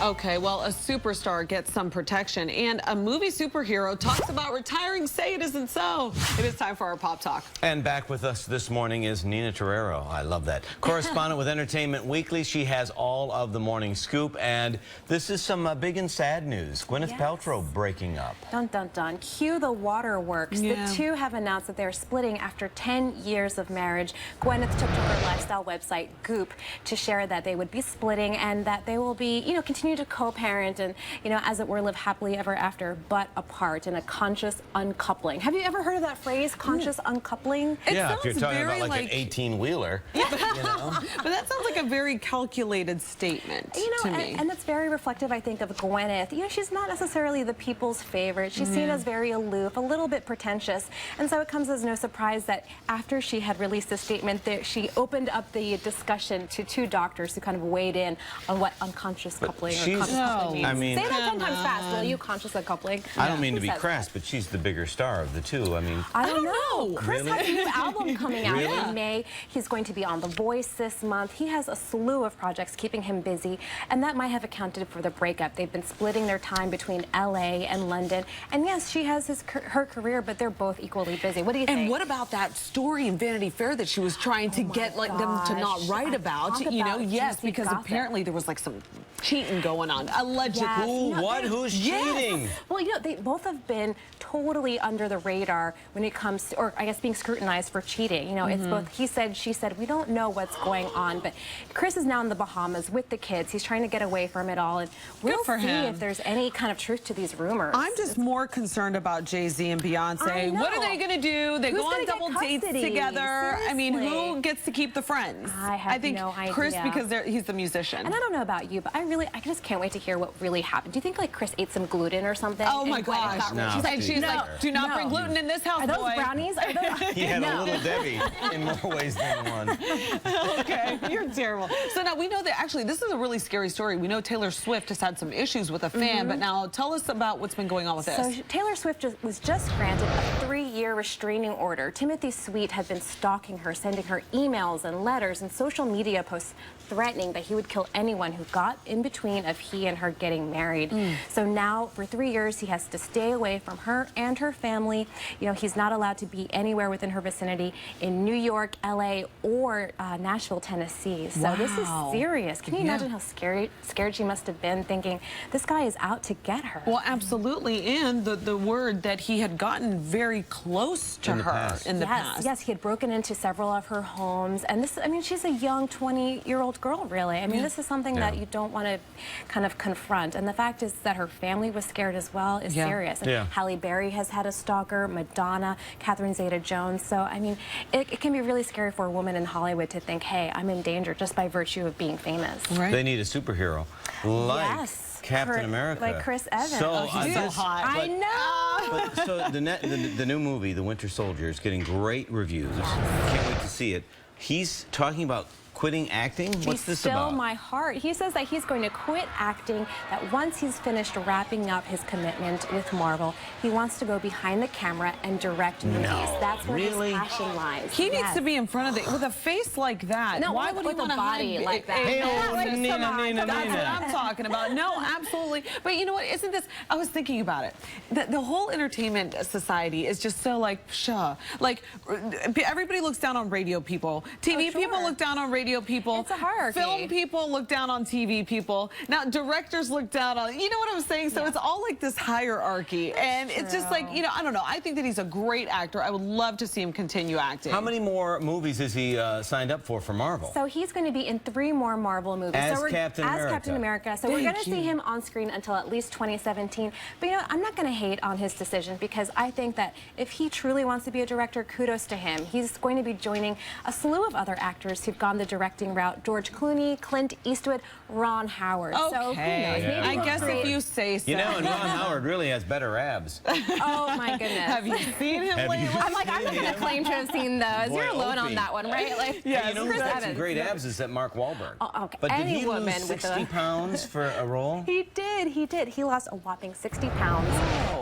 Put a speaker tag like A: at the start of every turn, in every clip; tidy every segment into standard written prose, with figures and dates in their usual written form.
A: Okay, well, a superstar gets some protection, and a movie superhero talks about retiring. Say it isn't so. It is time for our Pop Talk.
B: And back with us this morning is Nina Terrero. I love that. Correspondent with Entertainment Weekly. She has all of the morning scoop, and this is some big and sad news. Gwyneth Paltrow breaking up.
C: Dun, dun, dun. Cue the waterworks.
A: Yeah.
C: The two have announced that they're splitting after 10 years of marriage. Gwyneth took to her lifestyle website, Goop, to share that they would be splitting and that they will be, continue to co-parent and, as it were, live happily ever after, but apart in a conscious uncoupling. Have you ever heard of that phrase, conscious uncoupling?
B: Yeah, if you're talking about like an 18-wheeler.
A: But that sounds like a very calculated statement to me.
C: And that's very reflective, I think, of Gwyneth. She's not necessarily the people's favorite. She's seen as very aloof, a little bit pretentious. And so it comes as no surprise that after she had released a statement, she opened up the discussion to two doctors who kind of weighed in on what unconscious coupling or conscious coupling means.
B: I mean,
C: say that 10 times fast, will you? Conscious uncoupling.
B: I don't mean to be crass, but she's the bigger star of the two. I mean,
C: I don't know. Chris
B: Really?
C: has a new album coming out
B: Really?
C: in May. He's going to be on The Voice this month. He has a slew of projects keeping him busy, and that might have accounted for the breakup. They've been splitting their time between LA and London. And yes, she has her career, but they're both equally busy. What do you think?
A: And what about that story in Vanity Fair that she was trying to get them to not write about? Yes, because apparently there was like some cheating going on, allegedly.
C: Yes.
B: Who's cheating?
C: Well, they both have been totally under the radar when it comes to, or I guess being scrutinized for cheating. It's both he said, she said. We don't know what's going on, but Chris is now in the Bahamas with the kids. He's trying to get away from it all, and we'll see if there's any kind of truth to these rumors.
A: I'm just more concerned about Jay-Z and Beyonce. What are they going to do? They go on double dates together.
C: Seriously.
A: I mean, who gets to keep the friends?
C: I think
A: no
C: idea.
A: Chris, because he's the musician.
C: And I don't know about you, but I just can't wait to hear what really happened. Do you think like Chris ate some gluten or something?
A: Oh my gosh!
B: No,
A: she's like, do not bring gluten in this house,
C: Are those
A: boy.
C: brownies? Are those...
B: He had a little Debbie in more ways than one.
A: Okay, you're terrible. So now we know that actually this is a really scary story. We know Taylor Swift has had some issues with a fan, but now tell us about what's been going on with this.
C: So Taylor Swift was just granted a 3-year restraining order. Timothy Sweet had been stalking her, sending her emails and letters and social media posts threatening that he would kill anyone who got in between of he and her getting married. So now for 3 years he has to stay away from her and her family. He's not allowed to be anywhere within her vicinity in New York, LA, or Nashville, Tennessee. So this is serious. Can you imagine how scared she must have been, thinking this guy is out to get her?
A: Well, absolutely. And the word that he had gotten very close to her in the past.
C: Yes, he had broken into several of her homes. And this, I mean, she's a young 20-year-old girl, really. I mean, this is something that you don't want to kind of confront. And the fact is that her family was scared as well is serious. And Halle Berry has had a stalker, Madonna, Catherine Zeta-Jones. So, I mean, it can be really scary for a woman in Hollywood to think, hey, I'm in danger just by virtue of being famous.
B: Right. They need a superhero like Captain America.
C: Like Chris Evans.
A: So, he's so hot.
C: I know.
B: But, so the new movie, The Winter Soldier, is getting great reviews. Can't wait to see it. He's talking about quitting acting? What's this about?
C: Still my heart. He says that he's going to quit acting, that once he's finished wrapping up his commitment with Marvel, he wants to go behind the camera and direct movies. That's where his passion lies.
A: He needs to be in front of with a face like that.
C: No,
A: why would he want
C: a body like that?
B: Nina.
A: That's what I'm talking about. No, absolutely. But you know what? Isn't this? I was thinking about it. The whole entertainment society is just so like, like everybody looks down on radio people. TV people look down on radio people.
C: It's a hierarchy.
A: Film people look down on TV people. Now directors look down on, you know what I'm saying? So it's all like this hierarchy. And it's just like, I don't know. I think that he's a great actor. I would love to see him continue acting.
B: How many more movies is he signed up for Marvel?
C: So he's going to be in 3 more Marvel movies.
B: As Captain
C: America. So we're going to see him on screen until at least 2017. But I'm not going to hate on his decision, because I think that if he truly wants to be a director, kudos to him. He's going to be joining a slew of other actors who've gone the directing route: George Clooney, Clint Eastwood, Ron Howard.
A: Okay.
C: So who knows? Maybe
A: I guess if you say so.
B: And Ron Howard really has better abs.
C: Oh my goodness.
A: Have you seen him lately?
C: I'm like, I'm not going to claim to have seen those.
B: Boy,
C: You're alone on that one, right? Like,
B: you know who's got some great abs is that Mark Wahlberg.
C: Oh, okay.
B: But did
C: Any
B: he
C: woman
B: lose 60 pounds for a role?
C: He did. did. He lost a whopping 60 pounds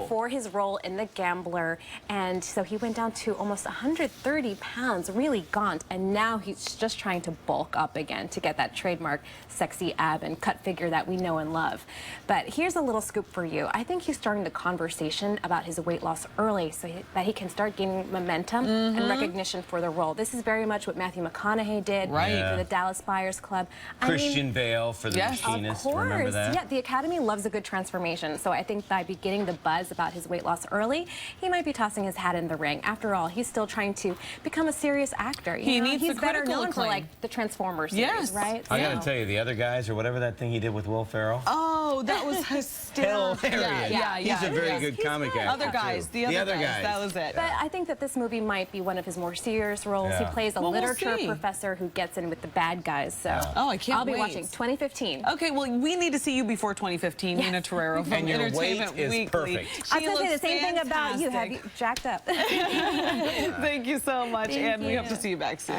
C: for his role in The Gambler, and so he went down to almost 130 pounds, really gaunt, and now he's just trying to bulk up again to get that trademark sexy ab and cut figure that we know and love. But here's a little scoop for you. I think he's starting the conversation about his weight loss early so that he can start gaining momentum and recognition for the role. This is very much what Matthew McConaughey did for the Dallas Buyers Club.
B: Christian Bale for The Machinist.
C: Of course.
B: Remember that?
C: Yeah, the Academy loves a good transformation, so I think by beginning the buzz about his weight loss early, he might be tossing his hat in the ring. After all, he's still trying to become a serious actor.
A: He needs
C: he's
A: the
C: better
A: critical
C: known for
A: acclaim.
C: like the Transformers series, right?
B: I gotta tell you, the other guys, or whatever that thing he did with Will Ferrell.
A: Oh, that was hysterical.
B: Hilarious. He's a very good comic actor.
A: Other guys,
B: too.
A: the other guys, that was it.
C: But I think that this movie might be one of his more serious roles. He plays a literature professor who gets in with the bad guys. So
A: I can't
C: I'll be
A: wait.
C: watching 2015.
A: Okay, well, we need to see you before 2015, Nina Terrero from
B: And your
A: Entertainment
B: weight is
A: Weekly.
B: perfect.
C: I was going to say the same thing about you. Have you jacked up?
A: Thank you so much,
C: Thank
A: and we
C: you.
A: hope to see you back soon.